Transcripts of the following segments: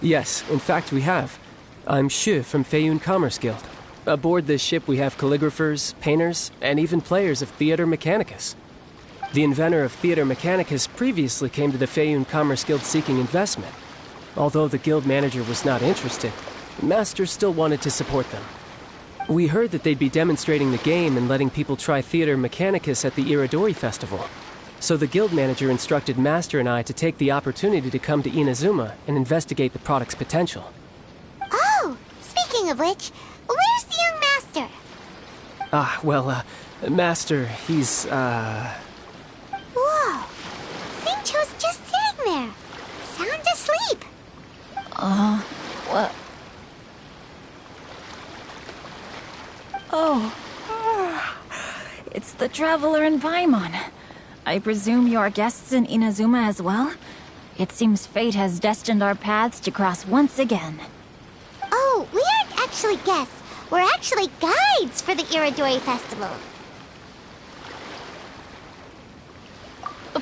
Yes, in fact we have. I'm Shu from Feiyun Commerce Guild. Aboard this ship we have calligraphers, painters, and even players of Theater Mechanicus. The inventor of Theater Mechanicus previously came to the Feiyun Commerce Guild seeking investment. Although the guild manager was not interested, Master still wanted to support them. We heard that they'd be demonstrating the game and letting people try Theater Mechanicus at the Irodori Festival. So the guild manager instructed Master and I to take the opportunity to come to Inazuma and investigate the product's potential. Oh, speaking of which, where's the young master? Master, he's, Whoa! Xingqiu's just sitting there, sound asleep. What? Oh. It's the Traveler and Paimon. I presume you are guests in Inazuma as well? It seems fate has destined our paths to cross once again. Oh, we aren't actually guests. We're actually guides for the Irodori Festival.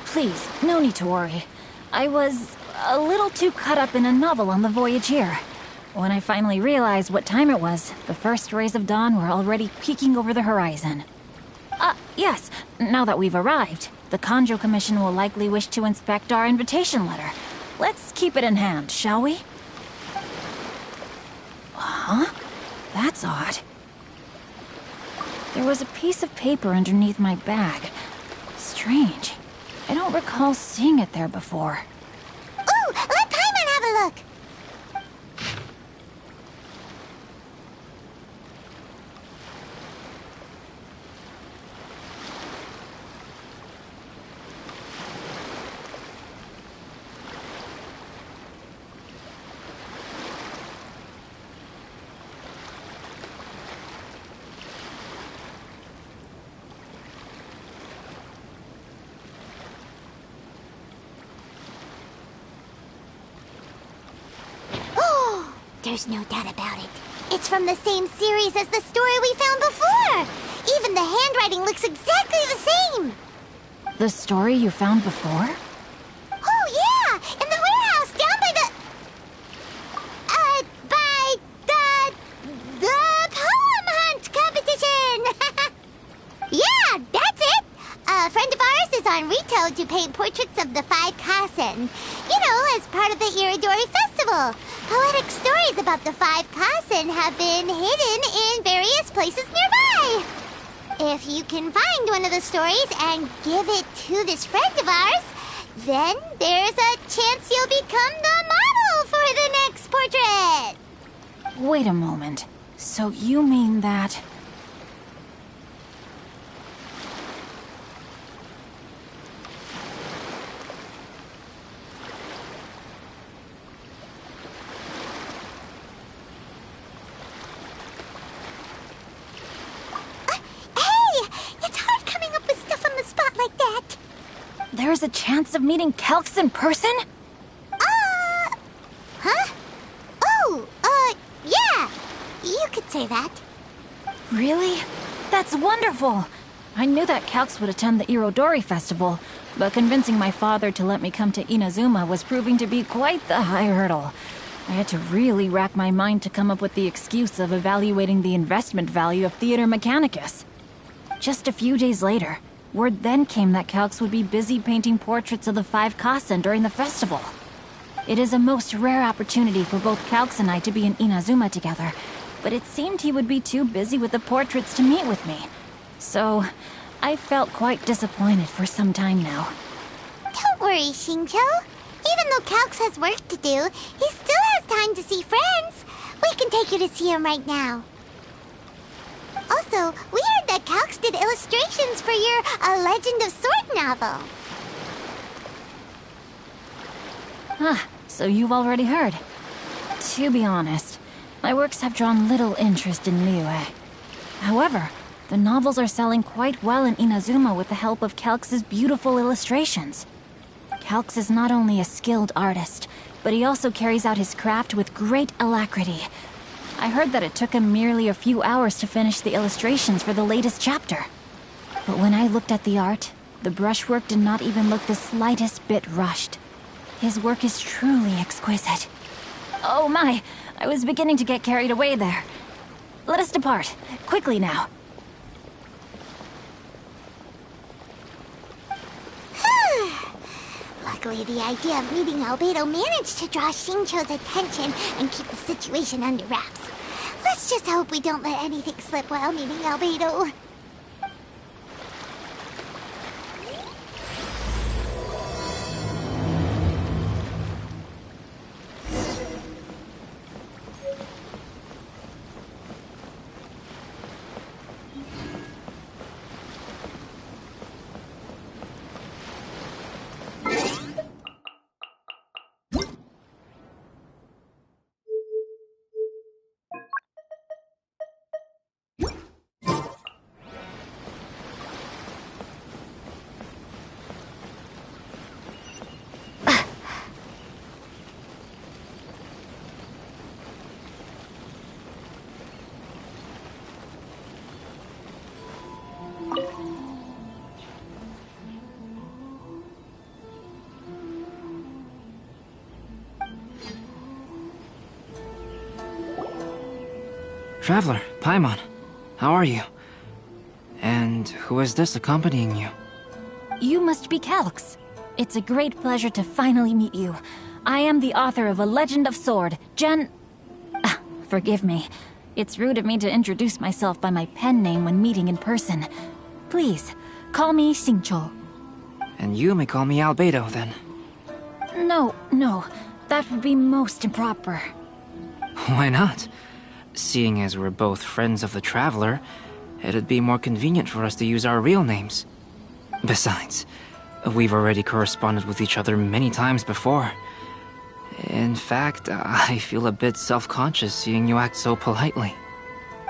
Please, no need to worry. I was a little too caught up in a novel on the voyage here. When I finally realized what time it was, the first rays of dawn were already peeking over the horizon. Yes, now that we've arrived, the Kanjo Commission will likely wish to inspect our invitation letter. Let's keep it in hand, shall we? Huh? That's odd. There was a piece of paper underneath my bag. Strange. I don't recall seeing it there before. Ooh, let Paimon have a look! There's no doubt about it. It's from the same series as the story we found before. Even the handwriting looks exactly the same. The story you found before? Oh, yeah! In the warehouse down by the poem hunt competition! Yeah, that's it! A friend of ours is on Rito to paint portraits of the five Kasen. You know, as part of the Irodori Festival. Poetic stories about the five Kasen have been hidden in various places nearby. If you can find one of the stories and give it to this friend of ours, then there's a chance you'll become the model for the next portrait. Wait a moment. So you mean that... There's a chance of meeting Calx in person? Huh? Oh, yeah. You could say that. Really? That's wonderful! I knew that Calx would attend the Irodori Festival, but convincing my father to let me come to Inazuma was proving to be quite the high hurdle. I had to really rack my mind to come up with the excuse of evaluating the investment value of Theater Mechanicus. Just a few days later, word then came that Calx would be busy painting portraits of the five Kasen during the festival. It is a most rare opportunity for both Calx and I to be in Inazuma together, but it seemed he would be too busy with the portraits to meet with me. So, I felt quite disappointed for some time now. Don't worry, Xingqiu. Even though Calx has work to do, he still has time to see friends. We can take you to see him right now. Also, we heard that Calx did illustrations for your A Legend of Sword novel. So you've already heard. To be honest, my works have drawn little interest in Liyue. However, the novels are selling quite well in Inazuma with the help of Calx's beautiful illustrations. Calx is not only a skilled artist, but he also carries out his craft with great alacrity. I heard that it took him merely a few hours to finish the illustrations for the latest chapter. But when I looked at the art, the brushwork did not even look the slightest bit rushed. His work is truly exquisite. Oh my, I was beginning to get carried away there. Let us depart, quickly now. Luckily, the idea of meeting Albedo managed to draw Xingqiu's attention and keep the situation under wraps. Let's just hope we don't let anything slip while meeting Albedo. Traveler, Paimon, how are you? And who is this accompanying you? You must be Calx. It's a great pleasure to finally meet you. I am the author of A Legend of Sword, Forgive me. It's rude of me to introduce myself by my pen name when meeting in person. Please, call me Xingqiu. And you may call me Albedo, then. No, that would be most improper. Why not? Seeing as we're both friends of the Traveler, it'd be more convenient for us to use our real names. Besides, we've already corresponded with each other many times before. In fact, I feel a bit self-conscious seeing you act so politely.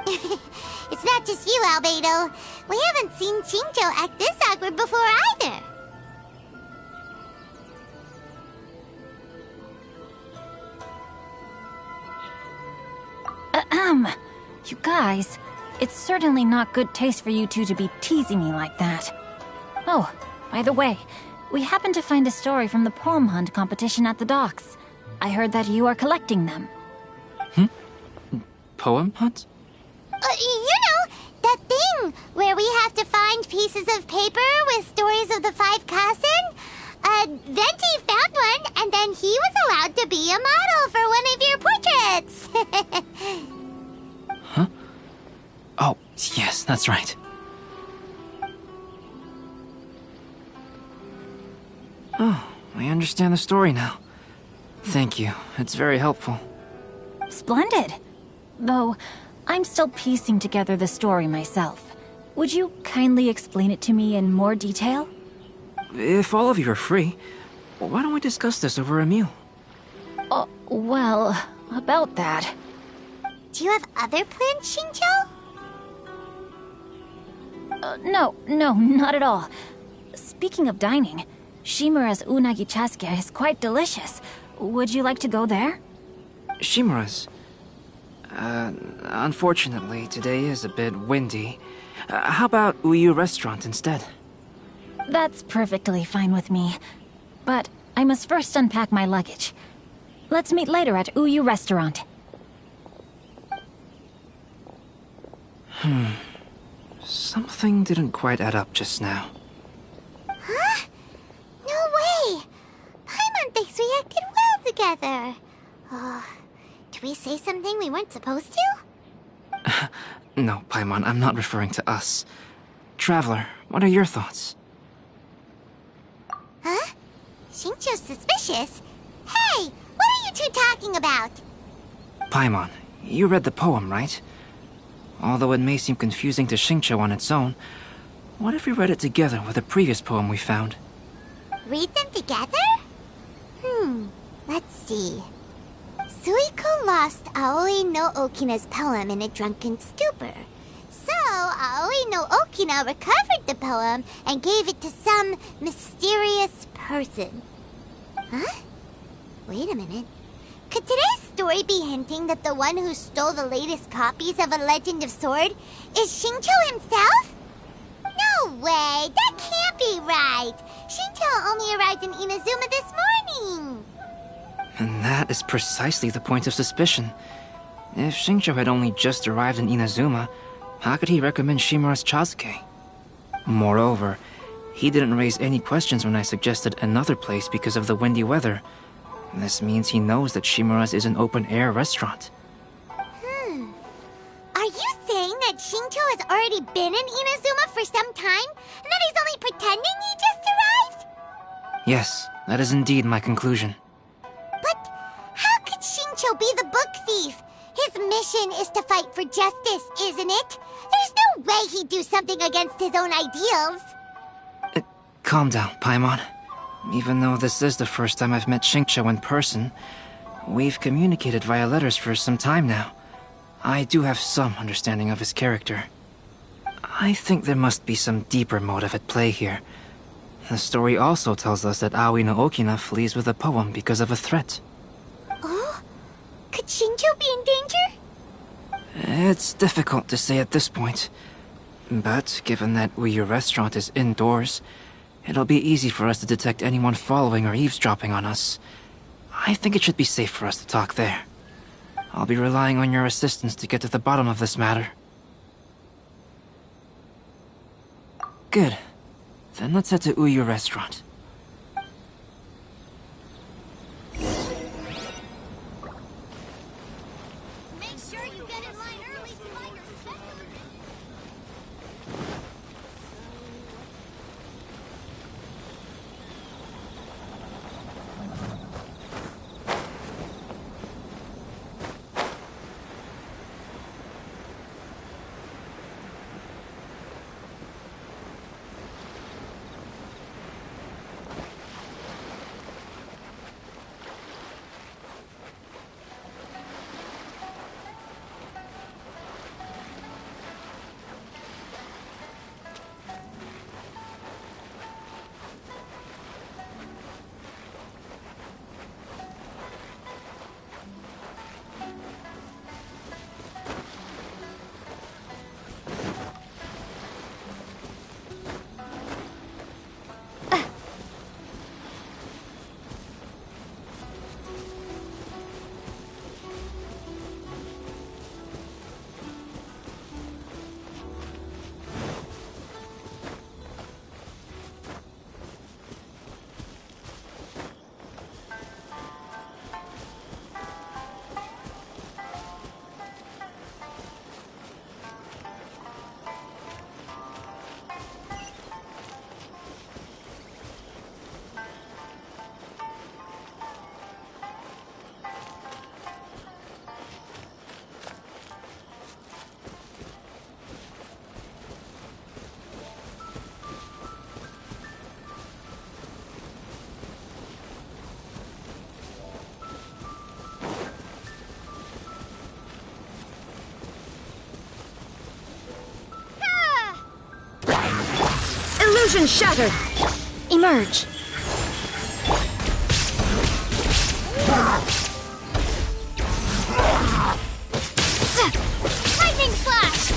It's not just you, Albedo. We haven't seen Xingqiu act this awkward before either. You guys, it's certainly not good taste for you two to be teasing me like that. Oh, by the way, we happened to find a story from the poem hunt competition at the docks. I heard that you are collecting them. Poem hunt? You know, that thing where we have to find pieces of paper with stories of the 5 Kassen? Venti found one, and then he was allowed to be a model for one of your portraits. Huh? Oh, yes, that's right. Oh, I understand the story now. Thank you, it's very helpful. Splendid. Though, I'm still piecing together the story myself. Would you kindly explain it to me in more detail? If all of you are free, why don't we discuss this over a meal? Well, about that. Do you have other plans, Xingqiu? No, not at all. Speaking of dining, Shimura's unagi chasuke is quite delicious. Would you like to go there? Shimura's? Unfortunately, today is a bit windy. How about Uyu Restaurant instead? That's perfectly fine with me. But I must first unpack my luggage. Let's meet later at Uyu Restaurant. Something didn't quite add up just now. Huh? No way! Paimon thinks we acted well together. Did we say something we weren't supposed to? No, Paimon, I'm not referring to us. Traveler, what are your thoughts? Huh? Xingqiu's suspicious? Hey, what are you two talking about? Paimon, you read the poem, right? Although it may seem confusing to Xingqiu on its own, what if we read it together with a previous poem we found? Read them together? Let's see. Suiko lost Aoi no Okina's poem in a drunken stupor. So, Aoi no Okina recovered the poem and gave it to some mysterious person. Huh? Wait a minute. Could today's story be hinting that the one who stole the latest copies of A Legend of Sword is Xingqiu himself? No way! That can't be right! Xingqiu only arrived in Inazuma this morning! And that is precisely the point of suspicion. If Xingqiu had only just arrived in Inazuma, how could he recommend Shimura's Chazuke? Moreover, he didn't raise any questions when I suggested another place because of the windy weather. This means he knows that Shimura's is an open-air restaurant. Are you saying that Xingqiu has already been in Inazuma for some time, and that he's only pretending he just arrived? Yes, that is indeed my conclusion. But how could Xingqiu be the book thief? His mission is to fight for justice, isn't it? There's no way he'd do something against his own ideals. Calm down, Paimon. Even though this is the first time I've met Xingqiu in person, we've communicated via letters for some time now. I do have some understanding of his character. I think there must be some deeper motive at play here. The story also tells us that Aoi no Okina flees with a poem because of a threat. Oh? Could Xingqiu be in danger? It's difficult to say at this point. But given that Uyu Restaurant is indoors, it'll be easy for us to detect anyone following or eavesdropping on us. I think it should be safe for us to talk there. I'll be relying on your assistance to get to the bottom of this matter. Good. Then let's head to Uyu Restaurant. Make sure you get in line early to buy your special. Illusion shattered! Emerge! Lightning slash!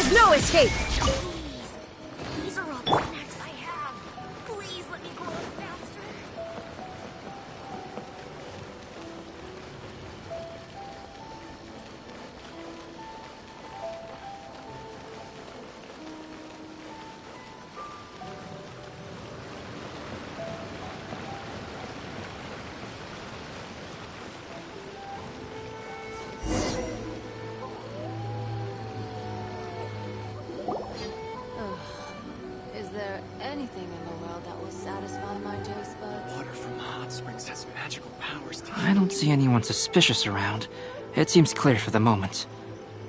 There's no escape! These are all the snacks I have. Please let me grow up faster. Is there anything in the world that will satisfy my taste buds? Water from hot springs has magical powers to I don't see anyone suspicious around. It seems clear for the moment.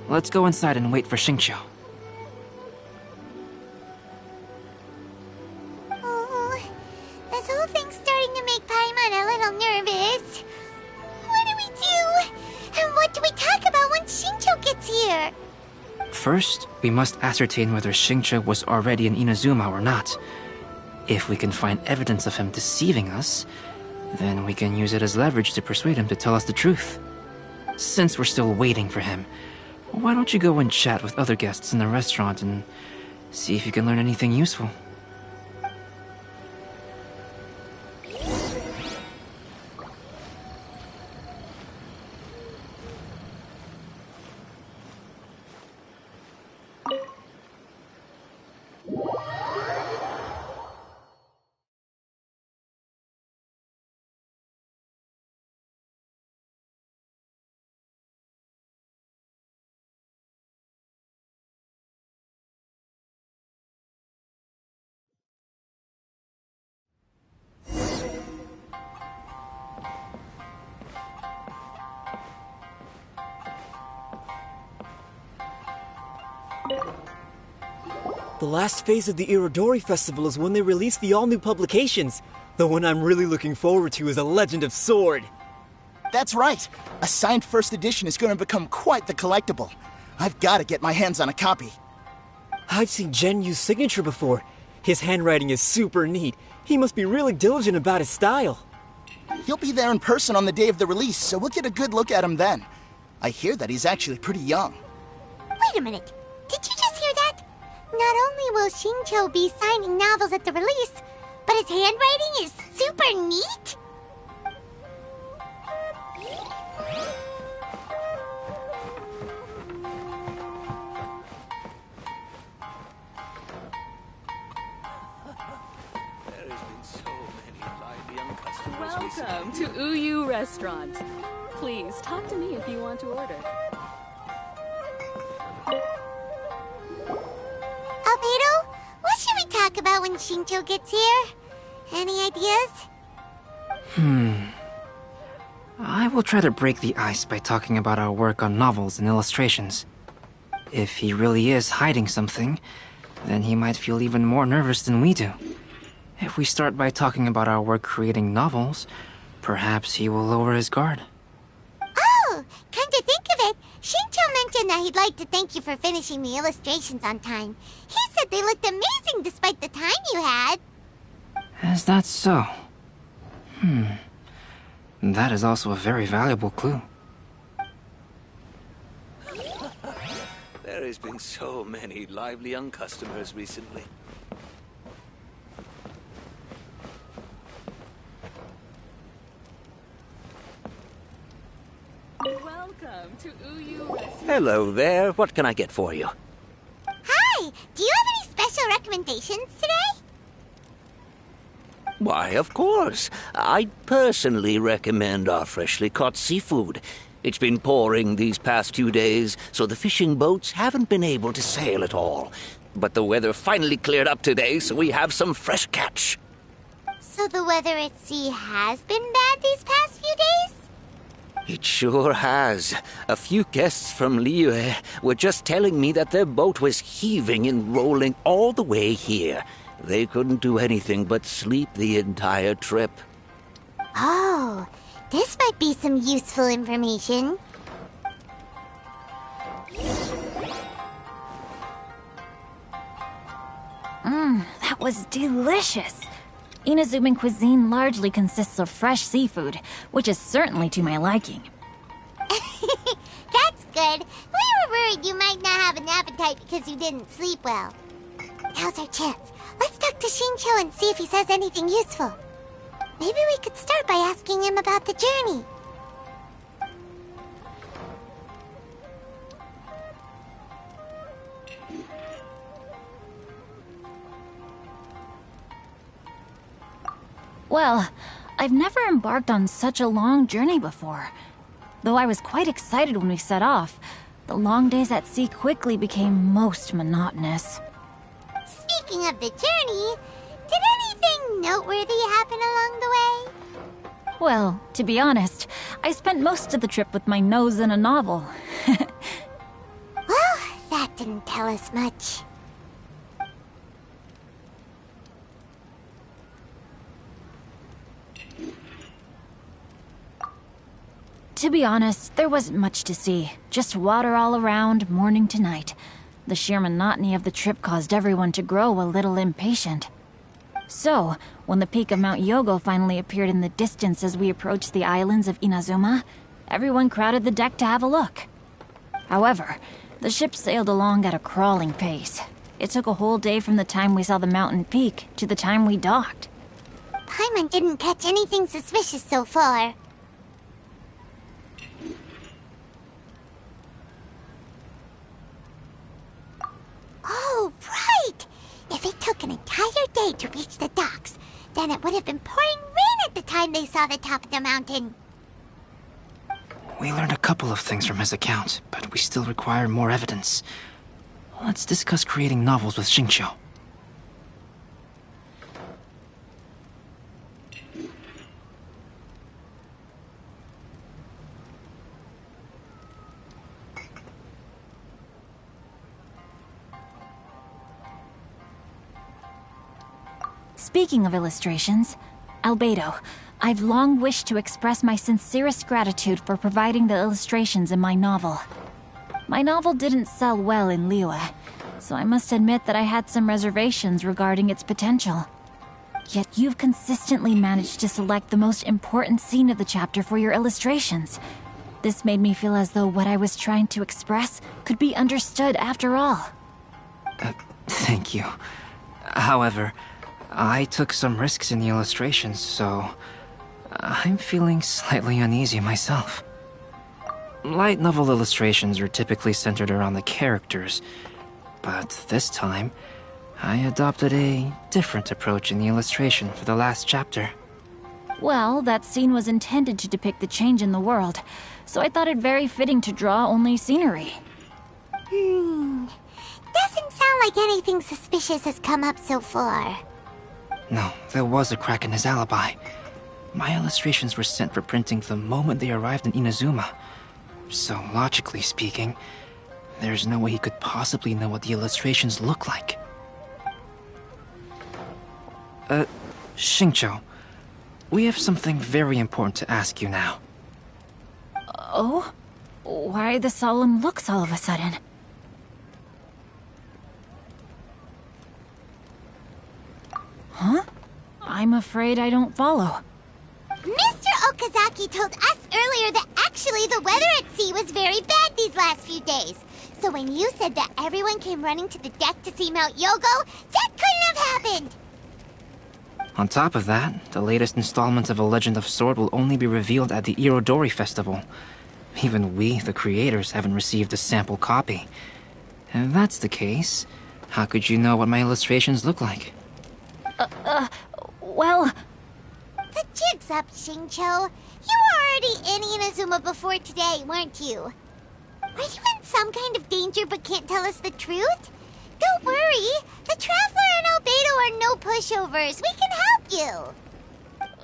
Let's go inside and wait for Xingqiu. Oh, this whole thing's starting to make Paimon a little nervous. What do we do? And what do we talk about when Xingqiu gets here? First, we must ascertain whether Xingqiu was already in Inazuma or not. If we can find evidence of him deceiving us, then we can use it as leverage to persuade him to tell us the truth. Since we're still waiting for him, why don't you go and chat with other guests in the restaurant and see if you can learn anything useful? The last phase of the Irodori Festival is when they release the all-new publications. The one I'm really looking forward to is A Legend of Sword. That's right. A signed first edition is going to become quite the collectible. I've got to get my hands on a copy. I've seen Genyu's signature before. His handwriting is super neat. He must be really diligent about his style. He'll be there in person on the day of the release, so we'll get a good look at him then. I hear that he's actually pretty young. Wait a minute. Did you just hear that? Not only will Xingqiu be signing novels at the release, but his handwriting is super neat? Welcome to Uyu Restaurant. Please, talk to me if you want to order. Albedo, what should we talk about when Xingqiu gets here? Any ideas? I will try to break the ice by talking about our work on novels and illustrations. If he really is hiding something, then he might feel even more nervous than we do. If we start by talking about our work creating novels, perhaps he will lower his guard. Oh, come to think of it, Xingqiu mentioned that he'd like to thank you for finishing the illustrations on time. He said they looked amazing despite the time you had. Is that so? That is also a very valuable clue. There has been so many lively young customers recently. Welcome to Uyu Restaurant. Hello there. What can I get for you? Hi, do you have any special recommendations today? Why, of course. I'd personally recommend our freshly caught seafood. It's been pouring these past few days, so the fishing boats haven't been able to sail at all. But the weather finally cleared up today, so we have some fresh catch. So the weather at sea has been bad these past few days? It sure has. A few guests from Liyue were just telling me that their boat was heaving and rolling all the way here. They couldn't do anything but sleep the entire trip. Oh, this might be some useful information. That was delicious. Inazuman cuisine largely consists of fresh seafood, which is certainly to my liking. That's good. We were worried you might not have an appetite because you didn't sleep well. Now's our chance. Let's talk to Shincho and see if he says anything useful. Maybe we could start by asking him about the journey. Well, I've never embarked on such a long journey before. Though I was quite excited when we set off, the long days at sea quickly became most monotonous. Speaking of the journey, did anything noteworthy happen along the way? Well, to be honest, I spent most of the trip with my nose in a novel. Well, that didn't tell us much. To be honest, there wasn't much to see. Just water all around, morning to night. The sheer monotony of the trip caused everyone to grow a little impatient. So, when the peak of Mount Yogo finally appeared in the distance as we approached the islands of Inazuma, everyone crowded the deck to have a look. However, the ship sailed along at a crawling pace. It took a whole day from the time we saw the mountain peak to the time we docked. Paimon didn't catch anything suspicious so far. Oh, right! If it took an entire day to reach the docks, then it would have been pouring rain at the time they saw the top of the mountain. We learned a couple of things from his account, but we still require more evidence. Let's discuss creating novels with Xingqiu. Speaking of illustrations, Albedo, I've long wished to express my sincerest gratitude for providing the illustrations in my novel. My novel didn't sell well in Liyue, so I must admit that I had some reservations regarding its potential. Yet you've consistently managed to select the most important scene of the chapter for your illustrations. This made me feel as though what I was trying to express could be understood after all. Thank you. However, I took some risks in the illustrations, so I'm feeling slightly uneasy myself. Light novel illustrations are typically centered around the characters, but this time, I adopted a different approach in the illustration for the last chapter. Well, that scene was intended to depict the change in the world, so I thought it very fitting to draw only scenery. Doesn't sound like anything suspicious has come up so far. No, there was a crack in his alibi. My illustrations were sent for printing the moment they arrived in Inazuma. So, logically speaking, there's no way he could possibly know what the illustrations look like. Xingqiu, we have something very important to ask you now. Oh? Why the solemn looks all of a sudden? Huh? I'm afraid I don't follow. Mr. Okazaki told us earlier that actually the weather at sea was very bad these last few days. So when you said that everyone came running to the deck to see Mount Yogo, that couldn't have happened! On top of that, the latest installment of A Legend of Sword will only be revealed at the Irodori Festival. Even we, the creators, haven't received a sample copy. If that's the case, how could you know what my illustrations look like? Well... The jig's up, Xingqiu. You were already in Inazuma before today, weren't you? Are you in some kind of danger but can't tell us the truth? Don't worry. The Traveler and Albedo are no pushovers. We can help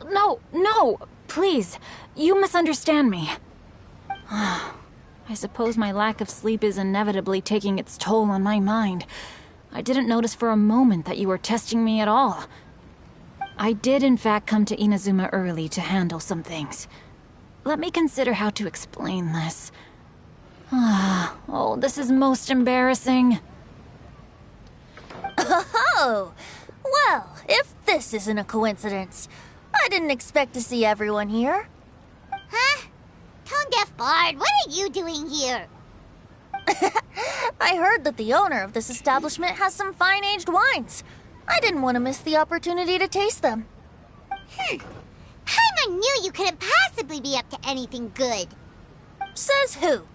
you. No, please. You misunderstand me. I suppose my lack of sleep is inevitably taking its toll on my mind. I didn't notice for a moment that you were testing me at all. I did in fact come to Inazuma early to handle some things. Let me consider how to explain this. Oh, this is most embarrassing. Oh, well, if this isn't a coincidence, I didn't expect to see everyone here. Huh? Tone-deaf bard, what are you doing here? I heard that the owner of this establishment has some fine-aged wines. I didn't want to miss the opportunity to taste them. Paimon knew you couldn't possibly be up to anything good. Says who?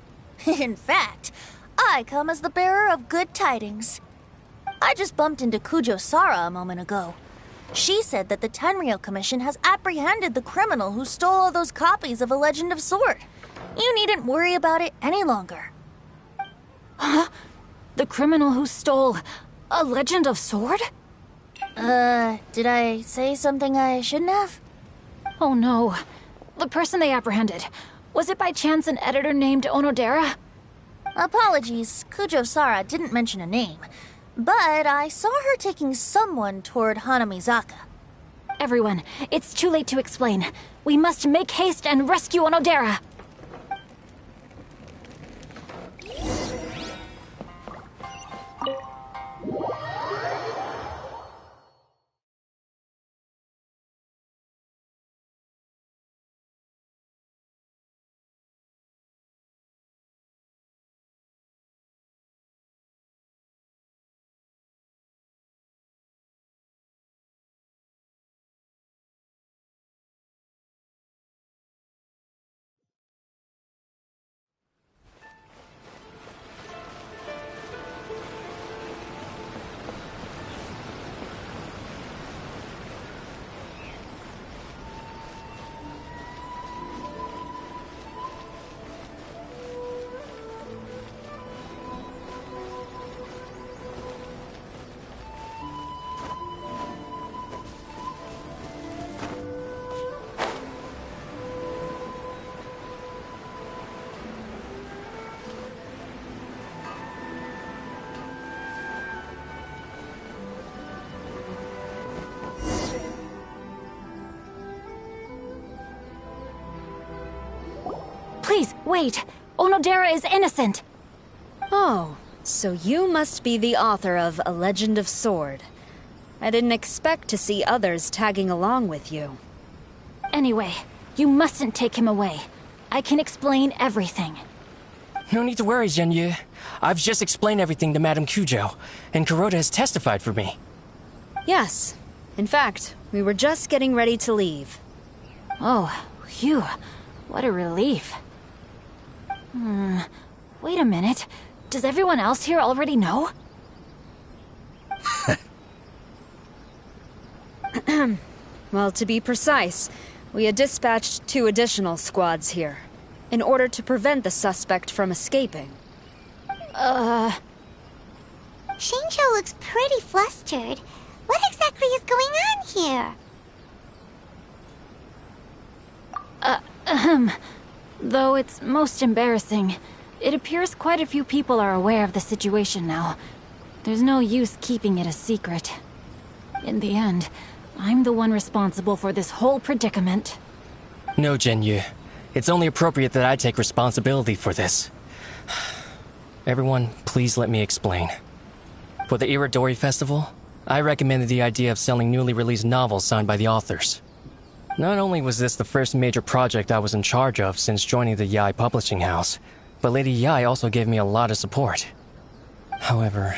In fact, I come as the bearer of good tidings. I just bumped into Kujo Sara a moment ago. She said that the Tenryou Commission has apprehended the criminal who stole all those copies of A Legend of Sword. You needn't worry about it any longer. Huh? The criminal who stole A Legend of Sword? Did I say something I shouldn't have? Oh no. The person they apprehended. Was it by chance an editor named Onodera? Apologies, Kujo Sara didn't mention a name. But I saw her taking someone toward Hanamizaka. Everyone, it's too late to explain. We must make haste and rescue Onodera. Please, wait. Onodera is innocent. Oh, so you must be the author of A Legend of Sword. I didn't expect to see others tagging along with you. Anyway, you mustn't take him away. I can explain everything. No need to worry, Genyu. I've just explained everything to Madame Kujo, and Kuroda has testified for me. Yes. In fact, we were just getting ready to leave. Oh, phew. What a relief. Wait a minute. Does everyone else here already know? Well, to be precise, we had dispatched 2 additional squads here, in order to prevent the suspect from escaping. Shinjo looks pretty flustered. What exactly is going on here? Though it's most embarrassing, it appears quite a few people are aware of the situation now. There's no use keeping it a secret. In the end, I'm the one responsible for this whole predicament. No, Genyu. It's only appropriate that I take responsibility for this. Everyone, please let me explain. For the Irodori Festival, I recommended the idea of selling newly released novels signed by the authors. Not only was this the first major project I was in charge of since joining the Yai publishing house, but Lady Yai also gave me a lot of support. However,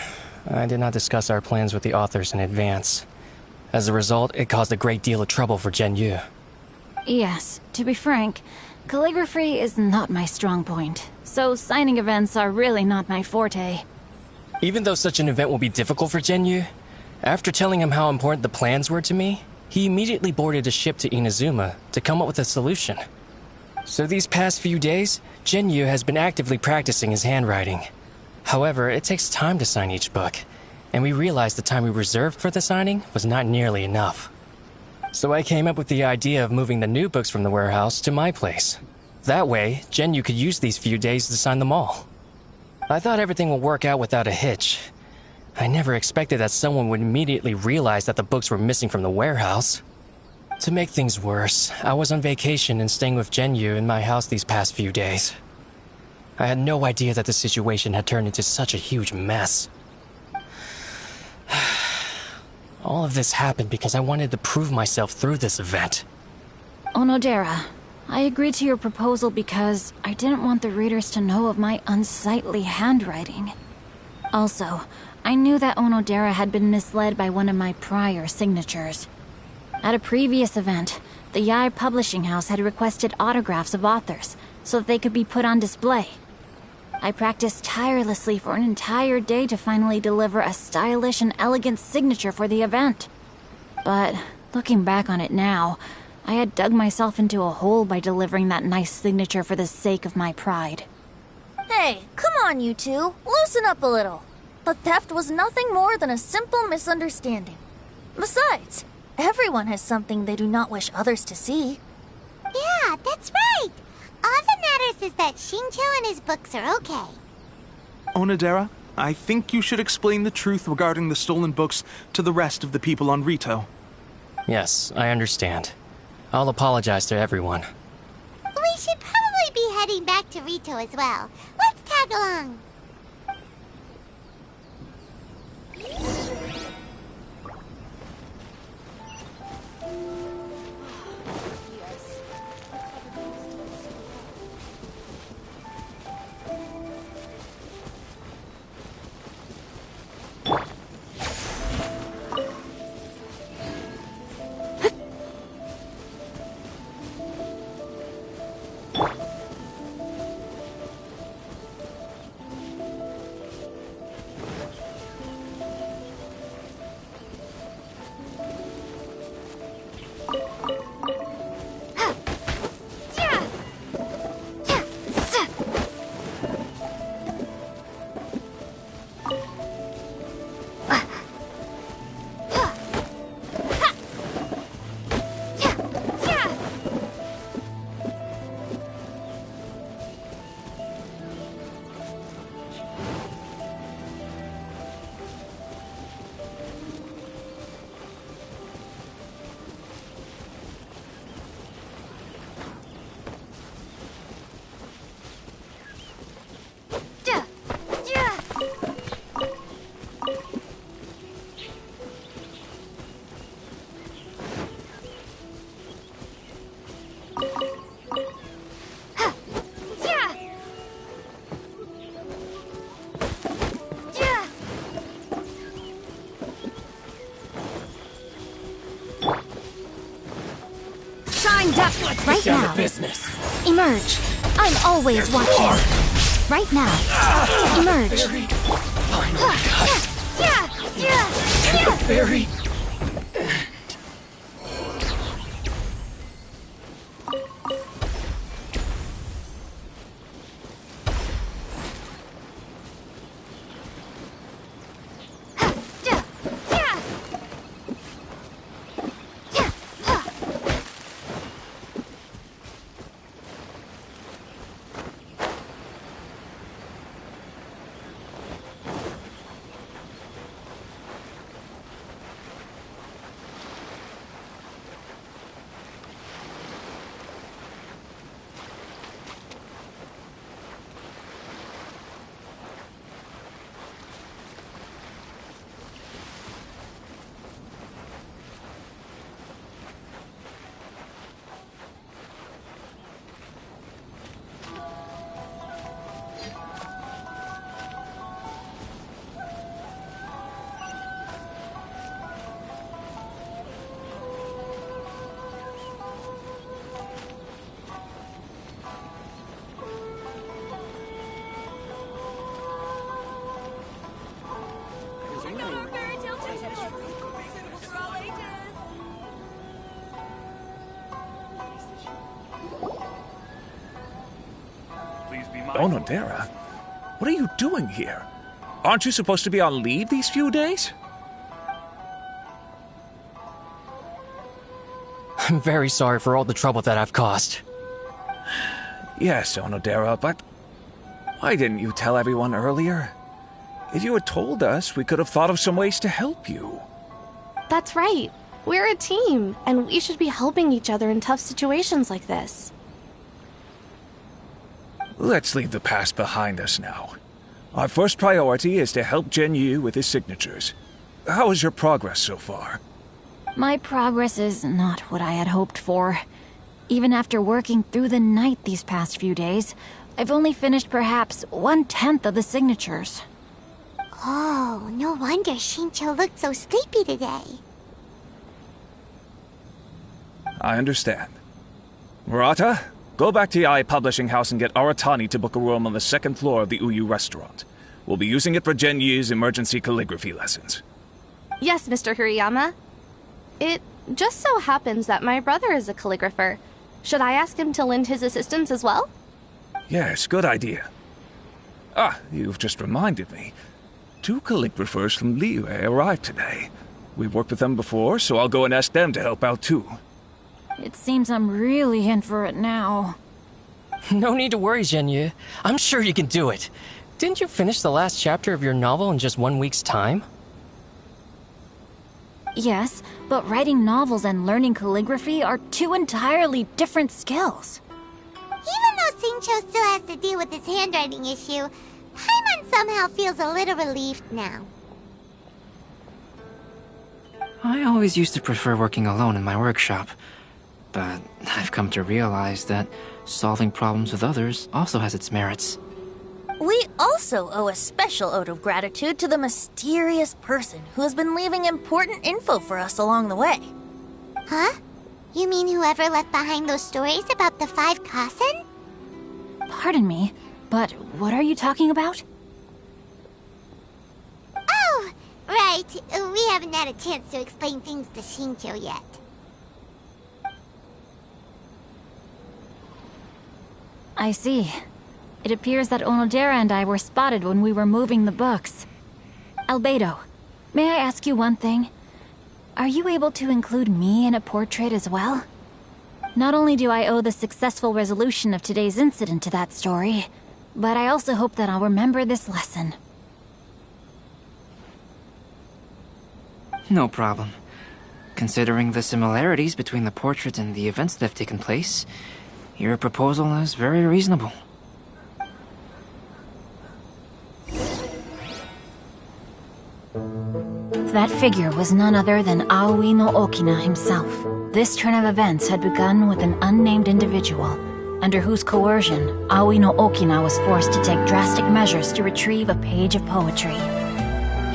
I did not discuss our plans with the authors in advance. As a result, it caused a great deal of trouble for Genyu. Yes, to be frank, calligraphy is not my strong point, so signing events are really not my forte. Even though such an event will be difficult for Genyu, after telling him how important the plans were to me, he immediately boarded a ship to Inazuma to come up with a solution. So these past few days, Genyu has been actively practicing his handwriting. However, it takes time to sign each book, and we realized the time we reserved for the signing was not nearly enough. So I came up with the idea of moving the new books from the warehouse to my place. That way, Genyu could use these few days to sign them all. I thought everything would work out without a hitch. I never expected that someone would immediately realize that the books were missing from the warehouse. To make things worse, I was on vacation and staying with Genyu in my house these past few days. I had no idea that the situation had turned into such a huge mess. All of this happened because I wanted to prove myself through this event. Onodera, I agreed to your proposal because I didn't want the readers to know of my unsightly handwriting. Also, I knew that Onodera had been misled by one of my prior signatures. At a previous event, the Yai Publishing House had requested autographs of authors so that they could be put on display. I practiced tirelessly for an entire day to finally deliver a stylish and elegant signature for the event. But, looking back on it now, I had dug myself into a hole by delivering that nice signature for the sake of my pride. Hey, come on, you two. Loosen up a little. The theft was nothing more than a simple misunderstanding. Besides, everyone has something they do not wish others to see. Yeah, that's right. All that matters is that Shincho and his books are okay. Onodera, I think you should explain the truth regarding the stolen books to the rest of the people on Rito. Yes, I understand. I'll apologize to everyone. We should probably be heading back to Rito as well. Let's tag along. Right now. Business. Emerge. I'm always watching. Right now. Emerge. Very. Onodera, what are you doing here? Aren't you supposed to be on leave these few days? I'm very sorry for all the trouble that I've caused. Yes, Onodera, but why didn't you tell everyone earlier? If you had told us, we could have thought of some ways to help you. That's right. We're a team, and we should be helping each other in tough situations like this. Let's leave the past behind us now. Our first priority is to help Genyu with his signatures. How is your progress so far? My progress is not what I had hoped for. Even after working through the night these past few days, I've only finished perhaps 1/10 of the signatures. Oh, no wonder Shincho looked so sleepy today. I understand. Murata, go back to Yae Publishing House and get Aratani to book a room on the second floor of the Uyu restaurant. We'll be using it for Gen Yi's emergency calligraphy lessons. Yes, Mr. Hirayama. It just so happens that my brother is a calligrapher. Should I ask him to lend his assistance as well? Yes, good idea. Ah, you've just reminded me. 2 calligraphers from Liyue arrived today. We've worked with them before, so I'll go and ask them to help out too. It seems I'm really in for it now. No need to worry, Zhenyu. I'm sure you can do it. Didn't you finish the last chapter of your novel in just 1 week's time? Yes, but writing novels and learning calligraphy are 2 entirely different skills. Even though Shincho still has to deal with his handwriting issue, Paimon somehow feels a little relieved now. I always used to prefer working alone in my workshop, but I've come to realize that solving problems with others also has its merits. We also owe a special ode of gratitude to the mysterious person who has been leaving important info for us along the way. Huh? You mean whoever left behind those stories about the 5 Kasen? Pardon me, but what are you talking about? Oh, right. We haven't had a chance to explain things to Shincho yet. I see. It appears that Onodera and I were spotted when we were moving the books. Albedo, may I ask you one thing? Are you able to include me in a portrait as well? Not only do I owe the successful resolution of today's incident to that story, but I also hope that I'll remember this lesson. No problem. Considering the similarities between the portrait and the events that have taken place, your proposal is very reasonable. That figure was none other than Aoi no Okina himself. This turn of events had begun with an unnamed individual, under whose coercion, Aoi no Okina was forced to take drastic measures to retrieve a page of poetry.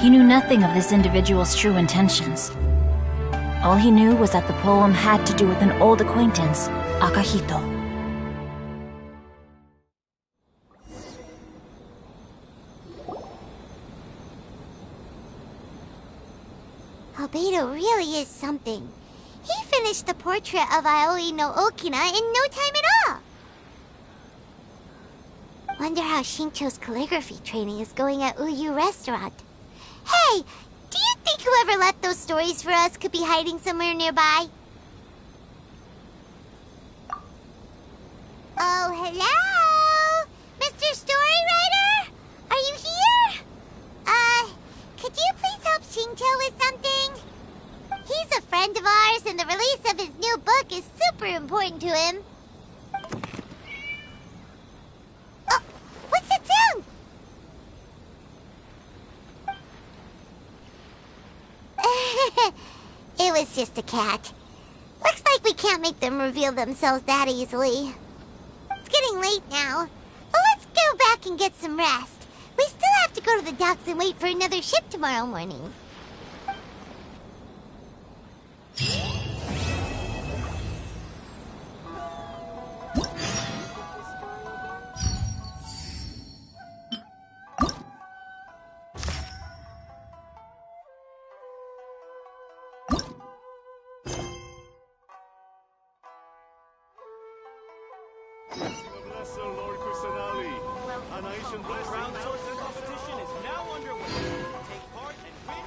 He knew nothing of this individual's true intentions. All he knew was that the poem had to do with an old acquaintance, Akahito. Albedo really is something. He finished the portrait of Aoi no Okina in no time at all. Wonder how Shincho's calligraphy training is going at Uyu Restaurant. Hey, do you think whoever left those stories for us could be hiding somewhere nearby? Oh, hello? Mr. Storywriter? Are you here? Could you please help Shincho with something? He's a friend of ours, and the release of his new book is super important to him. Oh, what's that sound? It was just a cat. Looks like we can't make them reveal themselves that easily. It's getting late now. Well, let's go back and get some rest. We still have to go to the docks and wait for another ship tomorrow morning. Crowdsourcing competition is now underway. Take part and win